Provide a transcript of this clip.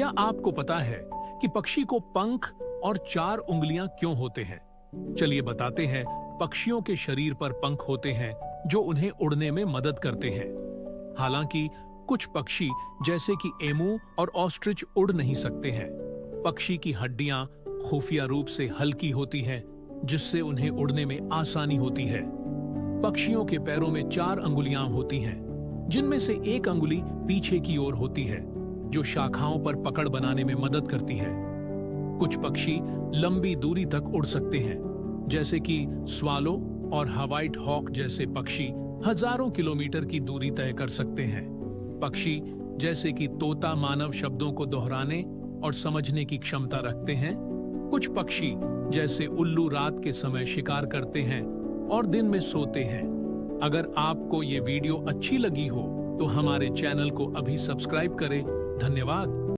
क्या आपको पता है कि पक्षी को पंख और 4 उंगलियां क्यों होते हैं? चलिए बताते हैं। पक्षियों के शरीर पर पंख होते हैं जो उन्हें उड़ने में मदद करते हैं। हालांकि कुछ पक्षी जैसे कि एमू और ऑस्ट्रिच उड़ नहीं सकते हैं। पक्षी की हड्डियां खुफिया रूप से हल्की होती हैं, जिससे उन्हें उड़ने में आसानी होती है। पक्षियों के पैरों में 4 अंगुलियां होती हैं, जिनमें से एक अंगुली पीछे की ओर होती है, जो शाखाओं पर पकड़ बनाने में मदद करती है। कुछ पक्षी लंबी दूरी तक उड़ सकते हैं, जैसे कि स्वालो और व्हाइट हॉक जैसे पक्षी हजारों किलोमीटर की दूरी तय कर सकते हैं। पक्षी जैसे कि तोता मानव शब्दों को दोहराने और समझने की क्षमता रखते हैं। कुछ पक्षी जैसे उल्लू रात के समय शिकार करते हैं और दिन में सोते हैं। अगर आपको ये वीडियो अच्छी लगी हो तो हमारे चैनल को अभी सब्सक्राइब करें। धन्यवाद।